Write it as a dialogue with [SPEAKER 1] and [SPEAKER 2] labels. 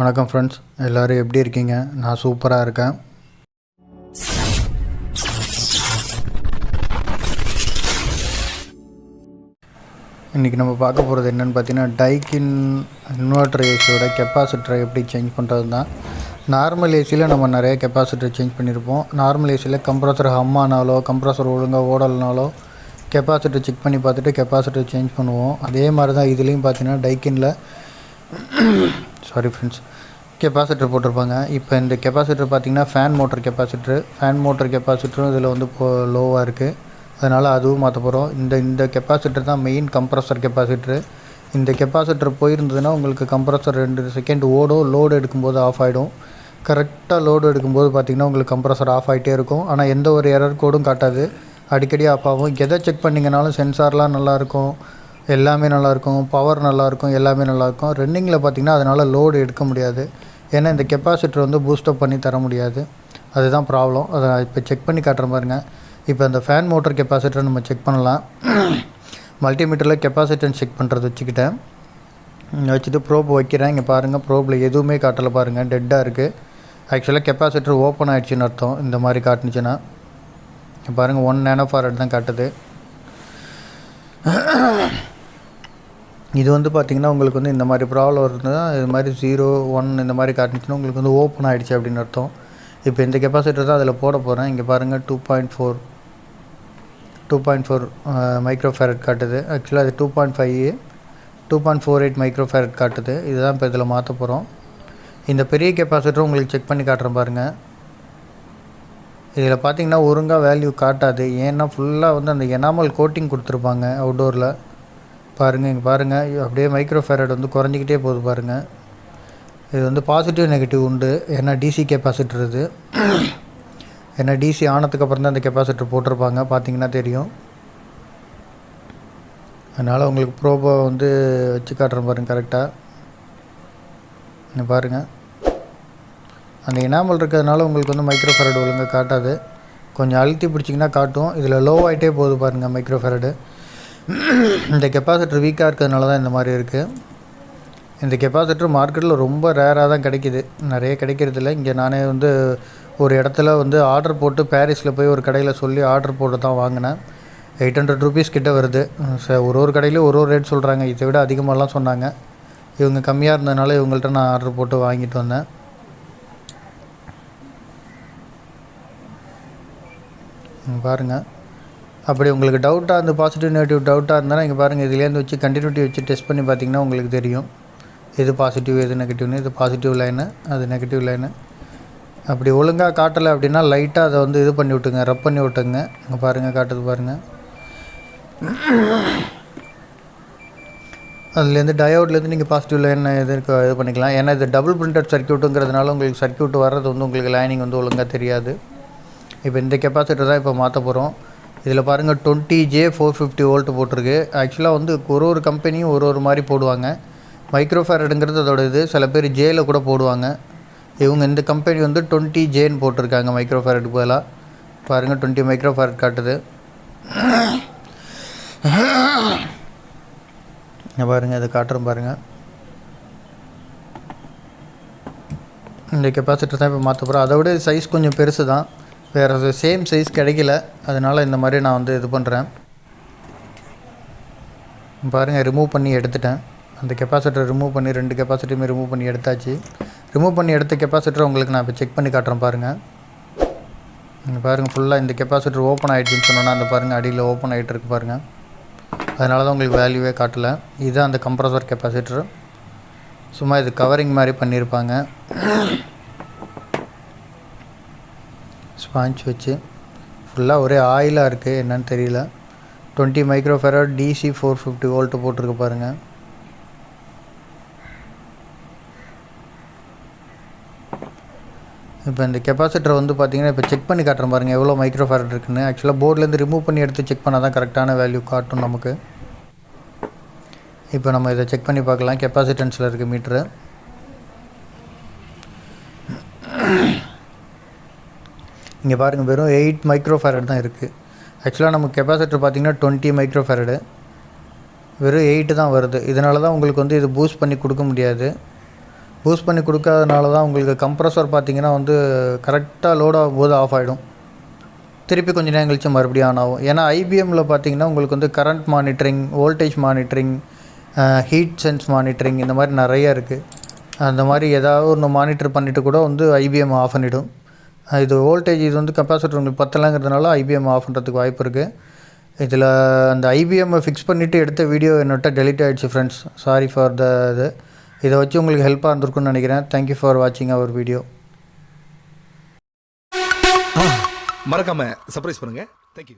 [SPEAKER 1] வணக்கம் ஃப்ரெண்ட்ஸ், எல்லோரும் எப்படி இருக்கீங்க? நான் சூப்பராக இருக்கேன். இன்றைக்கி நம்ம பார்க்க போகிறது என்னென்னு பார்த்தீங்கன்னா, டைக்கின் இன்வெர்டர் ஏசியோட கெப்பாசிட்டரை எப்படி சேஞ்ச் பண்ணுறது தான். நார்மல் ஏசியில் நம்ம நிறைய கெப்பாசிட்டர் சேஞ்ச் பண்ணியிருப்போம். நார்மல் ஏசியில் கம்ப்ரஸர் ஹம் ஆனாலோ கம்ப்ரஸர் ஒழுங்காக ஓடலனாலோ கெப்பாசிட்டர் செக் பண்ணி பார்த்துட்டு கெப்பாசிட்டர் சேஞ்ச் பண்ணுவோம். அதே மாதிரி தான் இதுலேயும் பார்த்தீங்கன்னா டைக்கினில் சாரி ஃப்ரெண்ட்ஸ், கெப்பாசிட்டர் போட்டிருப்பாங்க. இப்போ இந்த கெப்பாசிட்டர் பார்த்திங்கன்னா ஃபேன் மோட்டர் கெப்பாசிட்டரும் இதில் வந்து லோவாக இருக்குது. அதனால் அதுவும் மாற்ற போகிறோம். இந்த கெப்பாசிட்டர் தான் மெயின் கம்ப்ரஸர் கெப்பாசிட்டரு. இந்த கெப்பாசிட்டர் போயிருந்ததுன்னா உங்களுக்கு கம்ப்ரஸர் 2 செகண்ட் ஓடும், லோடு எடுக்கும்போது ஆஃப் ஆகிடும். கரெக்டாக லோடு எடுக்கும்போது பார்த்திங்கன்னா உங்களுக்கு கம்ப்ரஸர் ஆஃப் ஆகிட்டே இருக்கும். ஆனால் எந்த ஒரு எரர் கோடும் காட்டாது, அடிக்கடி ஆஃப் ஆகும். எதை செக் பண்ணிங்கனாலும் சென்சார்லாம் நல்லாயிருக்கும், எல்லாமே நல்லாயிருக்கும், பவர் நல்லாயிருக்கும், எல்லாமே நல்லாயிருக்கும். ரன்னிங்கில் பார்த்திங்கன்னா அதனால் லோடு எடுக்க முடியாது. ஏன்னா இந்த கெப்பாசிட்டர் வந்து பூஸ்டப் பண்ணி தர முடியாது. அதுதான் ப்ராப்ளம். அதை இப்போ செக் பண்ணி காட்டுற பாருங்க. இப்போ அந்த ஃபேன் மோட்டர் கெப்பாசிட்டரை நம்ம செக் பண்ணலாம். மல்டிமீட்டரில் கெப்பாசிட்டர் செக் பண்ணுறது வச்சுக்கிட்டேன். வச்சுட்டு ப்ரோப் வைக்கிறேன். இங்கே பாருங்கள், ப்ரோப்பில் எதுவுமே காட்டலை பாருங்கள், டெட்டாக இருக்குது. ஆக்சுவலாக கெப்பாசிட்டர் ஓப்பன் ஆகிடுச்சின்னு அர்த்தம். இந்த மாதிரி காட்டுனுச்சுன்னா பாருங்கள் 1 nF தான் காட்டுது. இது வந்து பார்த்திங்கன்னா உங்களுக்கு வந்து இந்த மாதிரி ப்ராப்ளம் இருந்ததுன்னா இது மாதிரி 0, 1 இந்த மாதிரி காட்டுச்சுன்னா உங்களுக்கு வந்து ஓப்பன் ஆகிடுச்சு அப்படின்னு அர்த்தம். இப்போ இந்த கெப்பாசிட்டர் தான் அதில் போட போகிறேன். இங்கே பாருங்கள் 2.4 மைக்ரோஃபேரட் காட்டுது. ஆக்சுவலாக அது 2.48 மைக்ரோஃபேரட் காட்டுது. இதுதான் இப்போ இதில் மாற்ற போகிறோம். இந்த பெரிய கெப்பாசிட்டர் உங்களுக்கு செக் பண்ணி காட்டுறேன் பாருங்கள். இதில் பார்த்திங்கன்னா ஒழுங்காக வேல்யூ காட்டாது. ஏன்னா ஃபுல்லாக வந்து அந்த எனாமல் கோட்டிங் கொடுத்துருப்பாங்க அவுட்டோரில். பாருங்கள், இங்கே பாருங்கள், அப்படியே மைக்ரோஃபேரட் வந்து குறைஞ்சிக்கிட்டே போகுது பாருங்கள். இது வந்து பாசிட்டிவ் நெகட்டிவ் உண்டு. ஏன்னா டிசி கெப்பாசிட்டர் இது. ஏன்னா டிசி ஆனதுக்கப்புறம் தான் இந்த கெப்பாசிட்டர் போட்டிருப்பாங்க, பார்த்தீங்கன்னா தெரியும். அதனால் உங்களுக்கு ப்ரோபோ வந்து வச்சு காட்டுறேன் பாருங்கள் கரெக்டாக. இங்கே பாருங்கள், அந்த எனாமல் இருக்கிறதுனால உங்களுக்கு வந்து மைக்ரோஃபேரட் ஒழுங்காக காட்டாது. கொஞ்சம் அழுத்தி பிடிச்சிங்கன்னா காட்டும். இதில் லோ ஆகிட்டே போகுது பாருங்கள் மைக்ரோஃபேரடு. இந்த கெப்பாசிட்டர் வீக்காக இருக்கிறதுனால தான் இந்த மாதிரி இருக்குது. இந்த கெப்பாசிட்டர் மார்க்கெட்டில் ரொம்ப ரேராக தான் கிடைக்கிது, நிறைய கிடைக்கிறதில்ல. இங்கே நானே வந்து ஒரு இடத்துல வந்து ஆர்டர் போட்டு பாரிஸில் போய் ஒரு கடையில் சொல்லி ஆர்டர் போட்டு தான் வாங்கினேன். 800 rupees கிட்டே வருது. ஒரு கடையிலையும் ஒரு ரேட் சொல்கிறாங்க. இதை விட அதிகமாகலாம் சொன்னாங்க. இவங்க கம்மியாக இருந்ததுனால இவங்கள்ட்ட நான் ஆர்டர் போட்டு வாங்கிட்டு வந்தேன். பாருங்கள், அப்படி உங்களுக்கு டவுட்டாக அந்த பாசிட்டிவ் நெகட்டிவ் டவுட்டாக இருந்தால் இங்கே பாருங்கள், இதுலேருந்து வச்சு கண்டினியூட்டி வச்சு டெஸ்ட் பண்ணி பார்த்திங்கன்னா உங்களுக்கு தெரியும் எது பாசிட்டிவ் எது நெகட்டிவ்னு. இது பாசிட்டிவ் லைனு, அது நெகட்டிவ் லைனு. அப்படி ஒழுங்காக காட்டலை அப்படின்னா லைட்டாக அதை வந்து இது பண்ணி விட்டுங்க, ரப் பண்ணி விட்டுங்க. இங்கே பாருங்கள், காட்டுது பாருங்கள். அதுலேருந்து டயோட்லேருந்து நீங்கள் பாசிட்டிவ் லைன் இது பண்ணிக்கலாம். ஏன்னா இது டபுள் பிரிண்டட் சர்க்யூட்டுங்கிறதுனால உங்களுக்கு சர்க்யூட் வர்றது வந்து உங்களுக்கு லைனிங் வந்து ஒழுங்காக தெரியாது. இப்போ இந்த கெப்பாசிட்டர் தான் இப்போ மாற்ற போகிறோம். இதில் பாருங்கள் 20J 450 வோல்ட் போட்டிருக்கு. ஆக்சுவலாக வந்து ஒரு கம்பெனியும் ஒரு மாதிரி போடுவாங்க. மைக்ரோஃபேரடுங்கிறது அதோட இது. சில பேர் ஜேயில் கூட போடுவாங்க. இவங்க இந்த கம்பெனி வந்து 20Jன்னு போட்டிருக்காங்க மைக்ரோஃபேரடுக்கு பதிலாக. பாருங்கள் 20 மைக்ரோஃபேரட் காட்டுது. பாருங்கள், இதை காட்டுறோம் பாருங்கள். இந்த கெப்பாசிட்டர் தான் இப்போ மாற்ற போகிறோம். அதை விட சைஸ் கொஞ்சம் பெருசு தான், வேறு சேம் சைஸ் கிடைக்கல. அதனால் இந்த மாதிரி நான் வந்து இது பண்ணுறேன். பாருங்கள், ரிமூவ் பண்ணி எடுத்துட்டேன். அந்த கெப்பாசிட்டர் ரிமூவ் பண்ணி 2 கெப்பாசிட்டருமே ரிமூவ் பண்ணி எடுத்தாச்சு. ரிமூவ் பண்ணி எடுத்த கெப்பாசிட்டர் உங்களுக்கு நான் இப்போ செக் பண்ணி காட்டுறேன் பாருங்கள். இங்கே பாருங்கள், ஃபுல்லாக இந்த கெப்பாசிட்டர் ஓப்பன் ஆகிடுச்சின்னு சொன்னோன்னா அந்த பாருங்கள் அடியில் ஓப்பன் ஆகிட்டு இருக்கு பாருங்கள். அதனால தான் உங்களுக்கு வேல்யூவே காட்டலை. இதுதான் அந்த கம்ப்ரஸர் கெப்பாசிட்டர். சும்மா இது கவரிங் மாதிரி பண்ணியிருப்பாங்க, ஸ்பாஞ்ச் வச்சு. ஃபுல்லாக ஒரே ஆயிலாக இருக்குது, என்னன்னு தெரியல. 20 மைக்ரோஃபேரட் DC 450 வோல்ட்டு போட்டிருக்கு பாருங்கள். இப்போ இந்த கெப்பாசிட்டர் வந்து பார்த்திங்கன்னா இப்போ செக் பண்ணி காட்டுறேன் பாருங்கள் எவ்வளோ மைக்ரோஃபேரட் இருக்குன்னு. ஆக்சுவலாக போர்ட்லேருந்து ரிமூவ் பண்ணி எடுத்து செக் பண்ணால் தான் கரெக்டான வேல்யூ காட்டும் நமக்கு. இப்போ நம்ம இதை செக் பண்ணி பார்க்கலாம். கெப்பாசிட்டன்ஸில் இருக்குது மீட்ரு. இங்கே பாருங்கள், வெறும் 8 மைக்ரோஃபேரட் தான் இருக்குது. ஆக்சுவலாக நமக்கு கெப்பாசிட்டர் பார்த்திங்கன்னா 20 மைக்ரோஃபேரடு, வெறும் 8 தான் வருது. இதனால தான் உங்களுக்கு வந்து இது பூஸ்ட் பண்ணி கொடுக்க முடியாது. பூஸ்ட் பண்ணி கொடுக்காதனால தான் உங்களுக்கு கம்ப்ரஸர் பார்த்திங்கன்னா வந்து கரெக்டாக லோட் ஆகும்போது ஆஃப் ஆகிடும். திருப்பி கொஞ்சம் நேரம் கழிச்சு மறுபடியும் ஆன் ஆகும். ஏன்னா ஐபிஎம்மில் பார்த்திங்கன்னா உங்களுக்கு வந்து current monitoring, voltage monitoring, heat sense monitoring இந்த மாதிரி நிறையா இருக்குது. அந்த மாதிரி ஏதாவது ஒன்று மானிட்டர் பண்ணிவிட்டு கூட வந்து ஐபிஎம் ஆஃப் பண்ணிவிடும். இது வோல்டேஜ் இது வந்து கெப்பாசிட்டர் உங்களுக்கு பத்தலைங்கிறதுனால ஐபிஎம் ஆஃப் பண்ணுறதுக்கு வாய்ப்பு இருக்குது. இதில் அந்த ஐபிஎம்மை ஃபிக்ஸ் பண்ணிவிட்டு எடுத்த வீடியோ என்னோட டெலிட் ஆகிடுச்சு ஃப்ரெண்ட்ஸ். சாரி ஃபார் இது. இதை வச்சு உங்களுக்கு ஹெல்ப்பாக இருந்திருக்குன்னு நினைக்கிறேன். தேங்க்யூ ஃபார் வாட்சிங் அவர் வீடியோ.
[SPEAKER 2] மறக்காம சர்ப்ரைஸ் பண்ணுங்க. தேங்க்யூ.